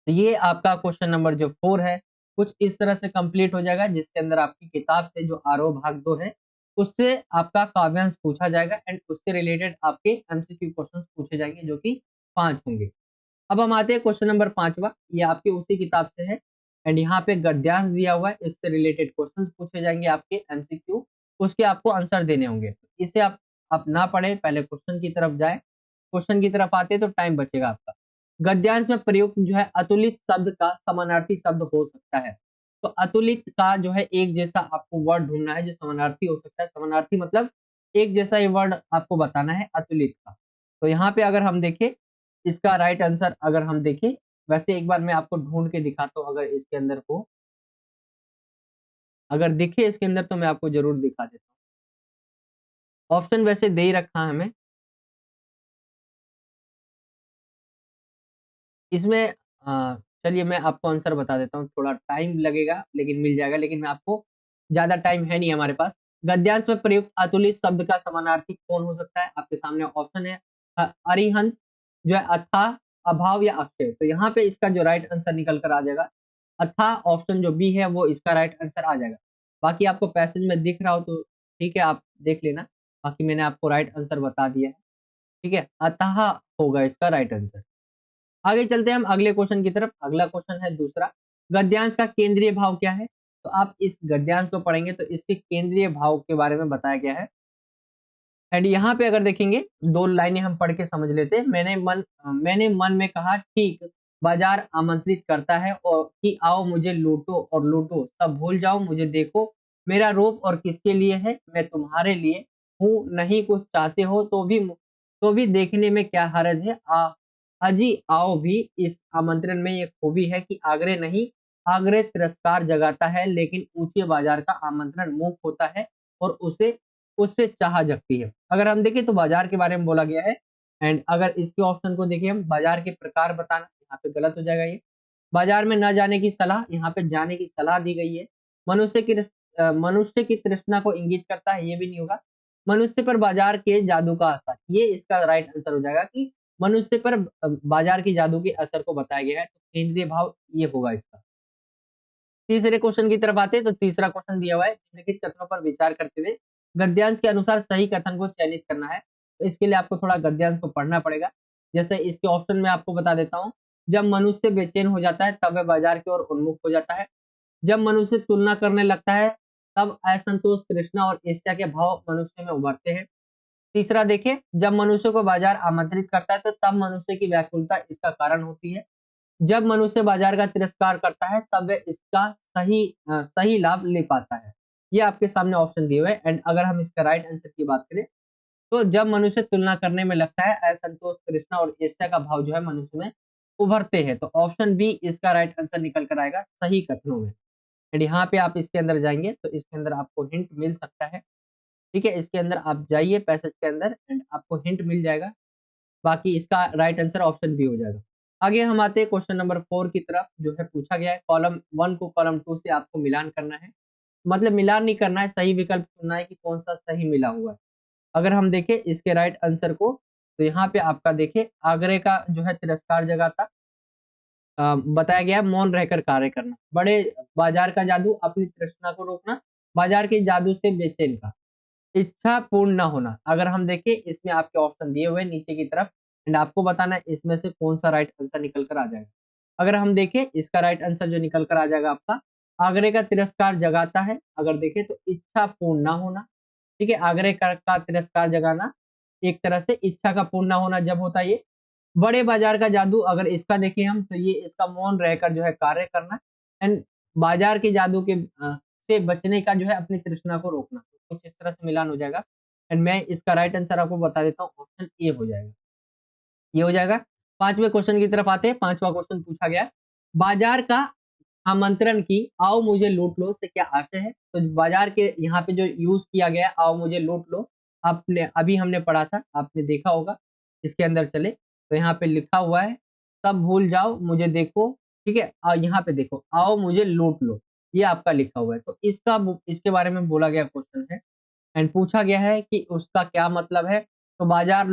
तो ये आपका क्वेश्चन नंबर जो 4 है कुछ इस तरह से कंप्लीट हो जाएगा, जिसके अंदर आपकी किताब से जो आरोह भाग 2 है उससे आपका काव्यांश पूछा जाएगा एंड उससे रिलेटेड आपके एमसीक्यू क्वेश्चंस पूछे जाएंगे जो कि 5 होंगे। अब हम आते हैं क्वेश्चन नंबर 5वां, ये आपके उसी किताब से है एंड यहाँ पे गद्यांश दिया हुआ है, इससे रिलेटेड क्वेश्चंस पूछे जाएंगे आपके एमसीक्यू, उसके आपको आंसर देने होंगे। इसे आप ना पढ़े, पहले क्वेश्चन की तरफ जाए। क्वेश्चन की तरफ आते हैं तो टाइम बचेगा आपका। गद्यांश में प्रयुक्त जो है अतुलित शब्द का समानार्थी शब्द हो सकता है। तो अतुलित का जो है एक जैसा आपको वर्ड ढूंढना है जो समानार्थी हो सकता है। समानार्थी मतलब एक जैसा ये वर्ड आपको बताना है अतुलित का। तो यहाँ पे अगर हम देखें इसका राइट आंसर, अगर हम देखें, वैसे एक बार मैं आपको ढूंढ के दिखाता हूँ, अगर इसके अंदर हो, अगर दिखे इसके अंदर तो मैं आपको जरूर दिखा देता हूँ। ऑप्शन वैसे दे ही रखा है हमें इसमें। चलिए मैं आपको आंसर बता देता हूँ, थोड़ा टाइम लगेगा लेकिन मिल जाएगा, लेकिन मैं आपको, ज्यादा टाइम है नहीं हमारे पास। गद्यांश में प्रयुक्त अतुलित शब्द का समानार्थी कौन हो सकता है, आपके सामने ऑप्शन है अरिहंत, जो है अथाह, अभाव या अक्षय। तो यहाँ पे इसका जो राइट आंसर निकल कर आ जाएगा अथाह, ऑप्शन जो बी है वो इसका राइट आंसर आ जाएगा। बाकी आपको पैसेज में दिख रहा हो तो ठीक है, आप देख लेना, बाकी मैंने आपको राइट आंसर बता दिया है, ठीक है, अतः होगा इसका राइट आंसर। आगे चलते हैं हम अगले क्वेश्चन की तरफ। अगला क्वेश्चन है दूसरा, गद्यांश का केंद्रीय भाव क्या है। तो आप इस गद्यांश को पढ़ेंगे तो इसके केंद्रीय भाव के बारे में बताया गया है। एंड यहाँ पे अगर देखेंगे दो लाइनें हम पढ़ के समझ लेते हैं। मैंने मन में कहा ठीक, बाजार आमंत्रित करता है और कि आओ मुझे लूटो और लूटो, सब भूल जाओ मुझे देखो, मेरा रूप और किसके लिए है, मैं तुम्हारे लिए हूँ, नहीं कुछ चाहते हो तो भी देखने में क्या हर्ज है, अजी आओ भी। इस आमंत्रण में ये खूबी है कि आग्रह नहीं, आग्रह तिरस्कार जगाता है, लेकिन ऊंचे बाजार का आमंत्रण मूक होता है और उसे उससे चाह जगती है। अगर हम देखें तो बाजार के बारे में बोला गया है। एंड अगर इसके ऑप्शन को देखें हम, बाजार के प्रकार बताना, यहाँ पे गलत हो जाएगा ये। बाजार में न जाने की सलाह, यहाँ पे जाने की सलाह दी गई है। मनुष्य की तृष्णा को इंगित करता है, ये भी नहीं होगा। मनुष्य पर बाजार के जादू का असर, ये इसका राइट आंसर हो जाएगा कि मनुष्य पर बाजार की जादू के असर को बताया गया है, तो केंद्रीय भाव ये होगा इसका। तीसरे क्वेश्चन की तरफ आते हैं, तो तीसरा क्वेश्चन दिया हुआ है, निम्नलिखित कथनों पर विचार करते हुए गद्यांश के अनुसार सही कथन को चयनित करना है। तो इसके लिए आपको थोड़ा गद्यांश को पढ़ना पड़ेगा। जैसे इसके ऑप्शन में आपको बता देता हूँ, जब मनुष्य बेचैन हो जाता है तब वह बाजार की ओर उन्मुख हो जाता है। जब मनुष्य तुलना करने लगता है तब असंतोष, तृष्णा और ईर्ष्या के भाव मनुष्य में उभरते हैं। तीसरा देखिए, जब मनुष्य को बाजार आमंत्रित करता है तो तब मनुष्य की व्याकुलता इसका कारण होती है। जब मनुष्य बाजार का तिरस्कार करता है तब वह इसका सही लाभ ले पाता है। ये आपके सामने ऑप्शन दिए हुए हैं। एंड अगर हम इसका राइट आंसर की बात करें, तो जब मनुष्य तुलना करने में लगता है, असंतोष, तृष्णा और ईर्ष्या का भाव जो है मनुष्य में उभरते हैं। तो ऑप्शन बी इसका राइट आंसर निकल कर आएगा सही कथनों में। एंड यहाँ पे आप इसके अंदर जाएंगे तो इसके अंदर आपको हिंट मिल सकता है। ठीक है, इसके अंदर आप जाइए पैसेज के अंदर एंड आपको हिंट मिल जाएगा। बाकी इसका राइट आंसर ऑप्शन बी हो जाएगा। आगे हम आते हैं क्वेश्चन नंबर 4 की तरफ, जो है पूछा गया है कॉलम 1 को कॉलम 2 से आपको मिलान करना है। मतलब मिलान नहीं करना है, सही विकल्प चुनना है कि कौन-सा सही मिला हुआ है। अगर हम देखें इसके राइट आंसर को, तो यहाँ पे आपका देखिए आगरे का जो है तिरस्कार जगाता बताया गया है मौन रहकर कार्य करना। बड़े बाजार का जादू, अपनी तृष्णा को रोकना, बाजार के जादू से बेचैन का, इच्छा पूर्ण ना होना। अगर हम देखें इसमें आपके ऑप्शन दिए हुए हैं नीचे की तरफ एंड आपको बताना है इसमें से कौन-सा राइट आंसर निकल कर आ जाएगा। अगर हम देखें इसका राइट आंसर जो निकल कर आ जाएगा आपका, आगरे का तिरस्कार जगाता है। अगर देखें तो इच्छा पूर्ण ना होना, ठीक है? आगरे का तिरस्कार जगाना एक तरह से इच्छा का पूर्ण ना होना जब होता है ये। बड़े बाजार का जादू अगर इसका देखें हम, तो ये इसका मौन रहकर जो है कार्य करना एंड बाजार के जादू के से बचने का जो है अपनी तृष्णा को रोकना। कुछ इस तरह से मिलान हो जाएगा एंड मैं इसका राइट आंसर आपको बता देता हूँ, ऑप्शन ए हो जाएगा। ये हो जाएगा। 5वें क्वेश्चन की तरफ आते हैं। 5वां क्वेश्चन पूछा गया है, बाजार का आमंत्रण की आओ मुझे लूट लो से क्या आशय है? तो बाजार के यहाँ पे जो यूज़ किया गया है आओ मुझे लूट लो, आपने अभी हमने पढ़ा था, आपने देखा होगा। इसके अंदर चले तो यहाँ पे लिखा हुआ है, सब भूल जाओ मुझे देखो, ठीक है? यहाँ पे देखो, आओ मुझे लूट लो, ये आपका लिखा हुआ है। तो इसके बारे में बोला गया क्वेश्चन है एंड पूछा गया है कि उसका क्या मतलब है? तो बाजार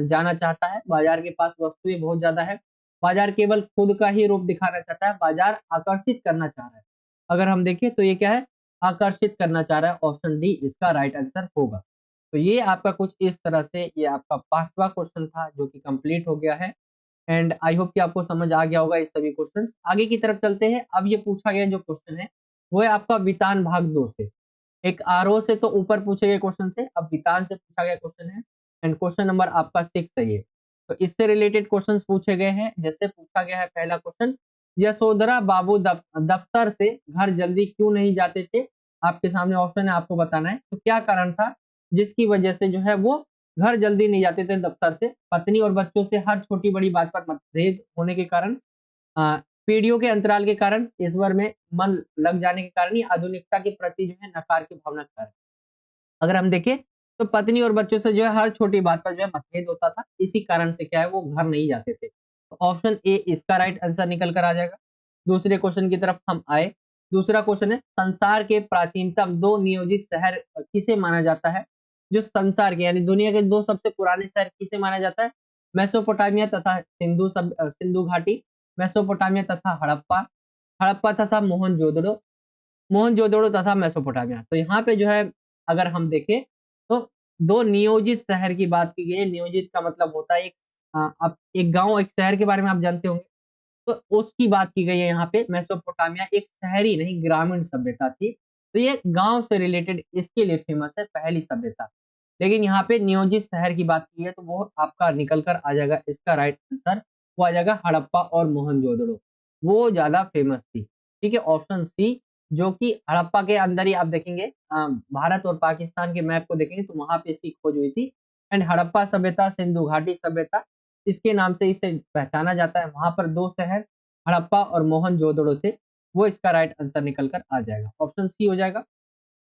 जाना चाहता है, बाजार के पास वस्तुएँ बहुत ज़्यादा है, बाजार केवल खुद का ही रूप दिखाना चाहता है, बाजार आकर्षित करना चाह रहा है। अगर हम देखें तो ये क्या है? आकर्षित करना चाह रहा है, ऑप्शन डी इसका राइट आंसर होगा। तो ये आपका कुछ इस तरह से ये आपका 5वां क्वेश्चन था जो कि कंप्लीट हो गया है एंड आई होप कि आपको समझ आ गया होगा ये सभी क्वेश्चन्स। आगे की तरफ चलते हैं। अब ये पूछा गया जो क्वेश्चन है, वो है आपका वितान भाग 2 से। एक आरोह से तो ऊपर पूछे गए क्वेश्चन थे, अब वितान से पूछा गया क्वेश्चन है एंड क्वेश्चन नंबर आपका 6 है ये। तो इससे रिलेटेड क्वेश्चंस पूछे गए हैं। जैसे पूछा गया है पहला क्वेश्चन, यशोधरा बाबू दफ्तर से घर जल्दी क्यों नहीं जाते थे? आपके सामने ऑप्शन है, आपको बताना है। तो क्या कारण था जिसकी वजह से जो है वो घर जल्दी नहीं जाते थे दफ्तर से? पत्नी और बच्चों से हर छोटी-बड़ी बात पर मतभेद होने के कारण, पीढ़ियों के अंतराल के कारण, ईश्वर में मन लग जाने के कारण या आधुनिकता के प्रति जो है नकार की भावना के कारण। अगर हम देखें तो पत्नी और बच्चों से जो है हर छोटी बात पर जो है मतभेद होता था, इसी कारण से क्या है वो घर नहीं जाते थे। तो ऑप्शन ए इसका राइट आंसर निकल कर आ जाएगा। दूसरे क्वेश्चन की तरफ हम आए। दूसरा क्वेश्चन है, संसार के प्राचीनतम 2 नियोजित शहर किसे माना जाता है? जो संसार के यानी दुनिया के 2 सबसे पुराने शहर किसे माना जाता है? मेसोपोटामिया तथा सिंधु घाटी, मेसोपोटामिया तथा हड़प्पा, हड़प्पा तथा मोहनजोदड़ो, मोहनजोदड़ो तथा मेसोपोटामिया। तो यहाँ पे जो है अगर हम देखें तो 2 नियोजित शहर की बात की गई है। नियोजित का मतलब होता है आप एक गाँव, एक शहर के बारे में आप जानते होंगे। तो उसकी बात की गई है यहाँ पे। मेसोपोटामिया एक शहरी नहीं ग्रामीण सभ्यता थी। तो ये गाँव से रिलेटेड इसके लिए फेमस है, पहली सभ्यता। लेकिन यहाँ पे नियोजित शहर की बात की है तो वो आपका निकल कर आ जाएगा, इसका राइट आंसर वो आ जाएगा हड़प्पा और मोहनजोदड़ो। वो ज़्यादा फेमस थी। ठीक है, ऑप्शन सी, जो कि हड़प्पा के अंदर ही आप देखेंगे, भारत और पाकिस्तान के मैप को देखेंगे तो वहाँ पे इसकी खोज हुई थी एंड हड़प्पा सभ्यता, सिंधु घाटी सभ्यता, इसके नाम से इसे पहचाना जाता है। वहाँ पर 2 शहर हड़प्पा और मोहनजोदड़ो थे। वो इसका राइट आंसर निकल कर आ जाएगा, ऑप्शन सी हो जाएगा।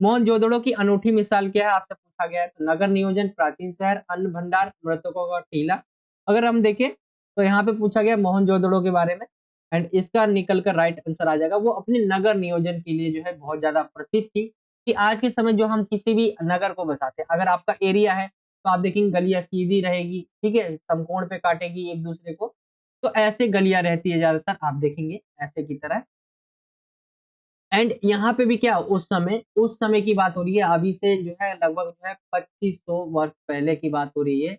मोहनजोदड़ो की अनूठी मिसाल क्या है आपसे पूछा गया है? तो नगर नियोजन, प्राचीन शहर, अन्न भंडार, मृतकों का टीला। अगर हम देखें तो यहाँ पे पूछा गया मोहनजोदड़ो के बारे में एंड इसका निकल कर राइट आंसर आ जाएगा। वो अपने नगर नियोजन के लिए जो है बहुत ज़्यादा प्रसिद्ध थी। कि आज के समय जो हम किसी भी नगर को बसाते हैं, अगर आपका एरिया है तो आप देखेंगे गलियां सीधी रहेगी, ठीक है, समकोण पे काटेगी एक दूसरे को, तो ऐसे गलियां रहती है ज्यादातर, आप देखेंगे ऐसे की तरह। एंड यहाँ पे भी क्या उस समय की बात हो रही है, अभी से जो है लगभग जो है 2500 वर्ष पहले की बात हो रही है।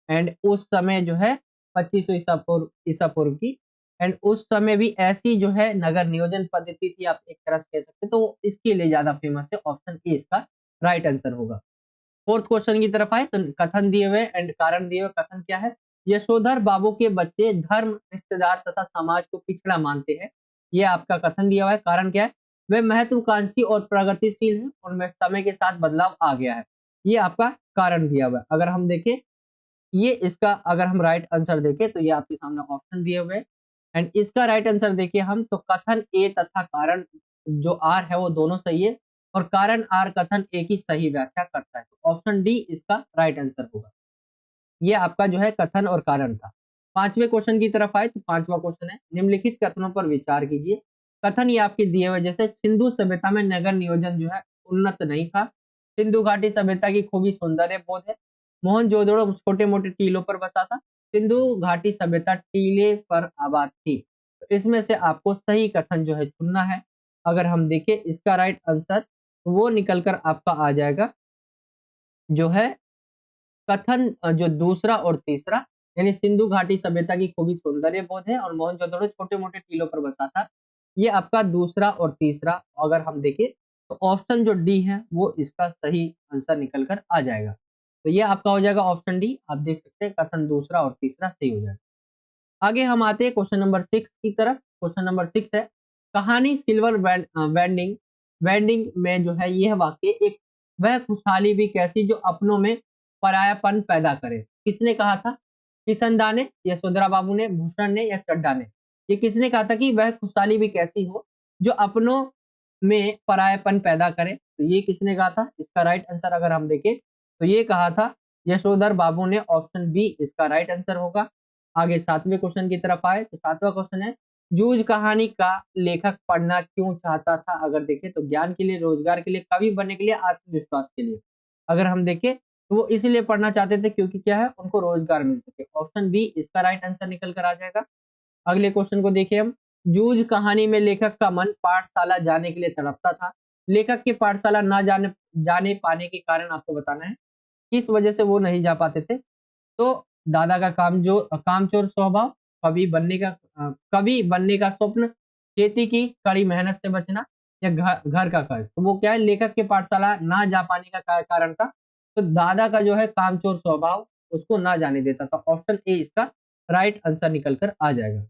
एंड उस समय जो है 2500 ईसा पूर्व की। एंड उस समय भी ऐसी जो है नगर नियोजन पद्धति थी, आप एक तरह से कह सकते हैं, तो इसके लिए ज्यादा फेमस है, ऑप्शन ए इसका राइट आंसर होगा। फोर्थ क्वेश्चन की तरफ आए तो कथन दिए हुए एंड कारण दिए हुए। कथन क्या है? यशोधर बाबू के बच्चे धर्म, रिश्तेदार तथा समाज को पिछड़ा मानते हैं। ये आपका कथन दिया हुआ है। कारण क्या है? वे महत्वाकांक्षी और प्रगतिशील हैं, उनमें समय के साथ बदलाव आ गया है। ये आपका कारण दिया हुआ है। अगर हम देखें, ये इसका अगर हम राइट आंसर देखें तो ये आपके सामने ऑप्शन दिए हुए हैं। एंड इसका राइट आंसर देखिए हम तो कथन ए तथा कारण जो आर है वो दोनों सही है, और कारण आर कथन ए की सही व्याख्या करता है, तो ऑप्शन डी इसका राइट आंसर होगा। ये आपका जो है कथन और कारण था। पांचवें क्वेश्चन की तरफ आए तो पांचवा क्वेश्चन है, निम्नलिखित कथनों पर विचार कीजिए। कथन ये आपके दिए हुए, जैसे सिंधु सभ्यता में नगर नियोजन जो है उन्नत नहीं था। सिंधु घाटी सभ्यता की खूबी सौंदर्य बोध है। मोहनजोदड़ो छोटे मोटे टीलों पर बसा था। सिंधु घाटी सभ्यता टीले पर आबाद थी। तो इसमें से आपको सही कथन जो है चुनना है। अगर हम देखें इसका राइट आंसर, तो वो निकल कर आपका आ जाएगा जो है कथन जो दूसरा और तीसरा, यानी सिंधु घाटी सभ्यता की खूबी सौंदर्य बोध है और मोहनजोदड़ो छोटे मोटे टीलों पर बसा था। ये आपका दूसरा और तीसरा अगर हम देखें तो ऑप्शन जो डी है वो इसका सही आंसर निकल कर आ जाएगा। तो ये आपका हो जाएगा ऑप्शन डी। आप देख सकते हैं कथन दूसरा और तीसरा सही हो जाएगा। आगे हम आते हैं क्वेश्चन नंबर 6 की तरफ। क्वेश्चन नंबर 6 है, कहानी सिल्वर वेंडिंग वेंडिंग में जो है यह वाक्य एक वह खुशहाली भी कैसी जो अपनों में परायापन पैदा करे। किसने कहा था? किशनदा ने, यशोधरा बाबू ने, भूषण ने या चड्डा ने? ये किसने कहा था कि वह खुशहाली भी कैसी हो जो अपनों में परायापन पैदा करे? तो ये किसने कहा था? इसका राइट आंसर अगर हम देखें तो ये कहा था यशोधर बाबू ने। ऑप्शन बी इसका राइट आंसर होगा। आगे सातवें क्वेश्चन की तरफ आए तो सातवां क्वेश्चन है, जूझ कहानी का लेखक पढ़ना क्यों चाहता था? अगर देखें तो ज्ञान के लिए, रोजगार के लिए, कवि बनने के लिए, आत्मविश्वास के लिए। अगर हम देखें तो वो इसलिए पढ़ना चाहते थे क्योंकि क्या है, उनको रोजगार मिल सके। ऑप्शन बी इसका राइट आंसर निकल कर आ जाएगा। अगले क्वेश्चन को देखिए हम, जूझ कहानी में लेखक का मन पाठशाला जाने के लिए तड़पता था। लेखक के पाठशाला ना जाने पाने के कारण आपको बताना है, किस वजह से वो नहीं जा पाते थे। तो दादा का कामचोर स्वभाव, कवि बनने का स्वप्न, खेती की कड़ी मेहनत से बचना, या घर का कर्ज। तो वो क्या है, लेखक के पाठशाला ना जा पाने का कारण था। तो दादा का जो है कामचोर स्वभाव उसको ना जाने देता था। ऑप्शन ए इसका राइट आंसर निकल कर आ जाएगा।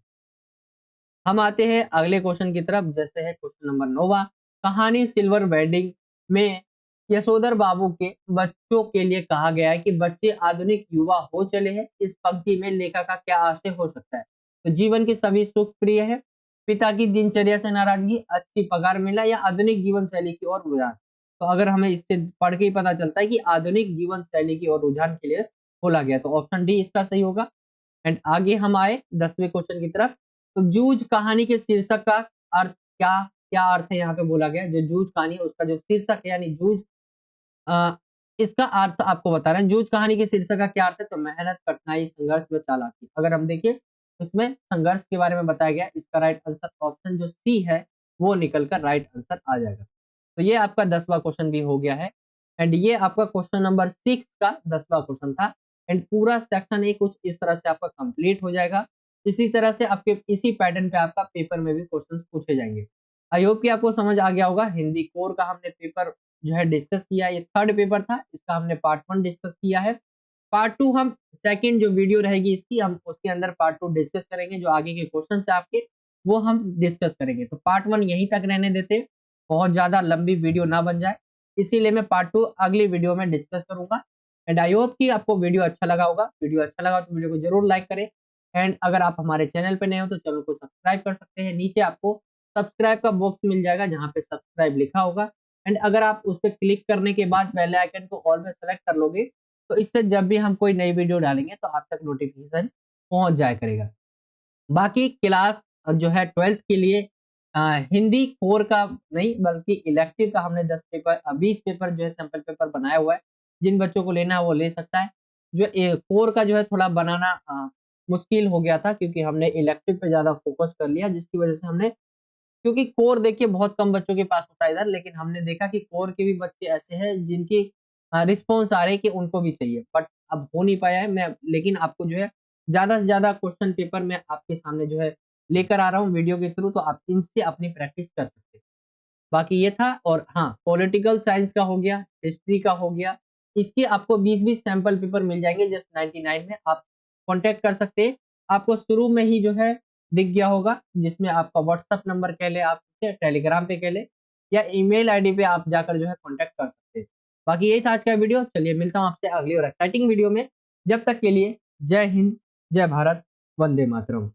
हम आते हैं अगले क्वेश्चन की तरफ, जैसे है क्वेश्चन नंबर 9। कहानी सिल्वर वेडिंग में यशोधर बाबू के बच्चों के लिए कहा गया है कि बच्चे आधुनिक युवा हो चले हैं। इस पंक्ति में लेखक का क्या आशय हो सकता है? तो जीवन की सभी सुख प्रिय है, पिता की दिनचर्या से नाराजगी, अच्छी पगार मिला, या आधुनिक जीवन शैली की ओर रुझान। तो अगर हमें इससे पढ़ के ही पता चलता है कि आधुनिक जीवन शैली की ओर रुझान के लिए बोला गया, तो ऑप्शन डी इसका सही होगा। एंड आगे हम आए 10वें क्वेश्चन की तरफ। तो जूझ कहानी के शीर्षक का अर्थ क्या क्या अर्थ है? यहाँ पे बोला गया जो जूझ कहानी है उसका जो शीर्षक है यानी जूझ, अ, इसका अर्थ आपको बता रहे हैं। जूझ कहानी के शीर्षक का क्या अर्थ है? तो मेहनत, कठिनाई, संघर्ष व चालाकी। अगर हम देखिए इसमें संघर्ष के बारे में बताया गया। इसका राइट आंसर ऑप्शन जो सी है वो निकल कर राइट आंसर आ जाएगा। तो ये आपका 10वां क्वेश्चन भी हो गया है। एंड ये आपका क्वेश्चन नंबर 6 का 10वां क्वेश्चन था। एंड पूरा सेक्शन ए कुछ इस तरह से आपका कंप्लीट हो जाएगा। इसी तरह से आपके इसी पैटर्न पे आपका पेपर में भी क्वेश्चंस पूछे जाएंगे। आई होप कि आपको समझ आ गया होगा। हिंदी कोर का हमने पेपर जो है डिस्कस किया। ये थर्ड पेपर था, इसका हमने पार्ट 1 डिस्कस किया है। पार्ट 2 हम सेकंड जो वीडियो रहेगी इसकी, हम उसके अंदर पार्ट 2 डिस्कस करेंगे। जो आगे के क्वेश्चन है आपके वो हम डिस्कस करेंगे। तो पार्ट 1 यहीं तक रहने देते, बहुत ज्यादा लंबी वीडियो ना बन जाए, इसीलिए मैं पार्ट 2 अगली वीडियो में डिस्कस करूंगा। एंड आई होप कि आपको वीडियो अच्छा लगा होगा। वीडियो अच्छा लगा तो वीडियो को जरूर लाइक करें। एंड अगर आप हमारे चैनल पे नए हो तो चैनल को सब्सक्राइब कर सकते हैं। नीचे आपको सब्सक्राइब का बॉक्स मिल जाएगा जहाँ पे सब्सक्राइब लिखा होगा। एंड अगर आप उस पर क्लिक करने के बाद बेल आइकन को ऑल में सेलेक्ट कर लोगे तो इससे जब भी हम कोई नई वीडियो डालेंगे तो आप तक नोटिफिकेशन पहुंच जाया करेगा। बाकी क्लास जो है 12th के लिए हिंदी कोर का नहीं बल्कि इलेक्टिव का हमने 10 पेपर 20 पेपर जो है सैंपल पेपर बनाया हुआ है। जिन बच्चों को लेना है वो ले सकता है। जो कोर का जो है थोड़ा बनाना मुश्किल हो गया था क्योंकि हमने इलेक्टिव पे ज़्यादा फोकस कर लिया जिसकी वजह से हमने क्योंकि कोर देखिए बहुत कम बच्चों के पास होता है इधर, लेकिन हमने देखा कि कोर के भी बच्चे ऐसे हैं जिनकी रिस्पॉन्स आ रहे हैं कि उनको भी चाहिए, बट अब हो नहीं पाया है। मैं लेकिन आपको जो है ज़्यादा से ज़्यादा क्वेश्चन पेपर मैं आपके सामने जो है लेकर आ रहा हूँ वीडियो के थ्रू, तो आप इनसे अपनी प्रैक्टिस कर सकते हैं। बाकी ये था और हाँ, पॉलिटिकल साइंस का हो गया, हिस्ट्री का हो गया, इसके आपको 20-20 सैंपल पेपर मिल जाएँगे जस्ट 99 में, आप कॉन्टैक्ट कर सकते हैं। आपको शुरू में ही जो है दिख गया होगा, जिसमें आपका व्हाट्सएप नंबर कह लें आप इसे, टेलीग्राम पे कह लें या ईमेल आईडी पे आप जाकर जो है कॉन्टैक्ट कर सकते हैं। बाकी यही था आज का वीडियो, चलिए मिलता हूँ आपसे अगली और एक्साइटिंग वीडियो में। जब तक के लिए जय हिंद, जय भारत, वंदे मातरम।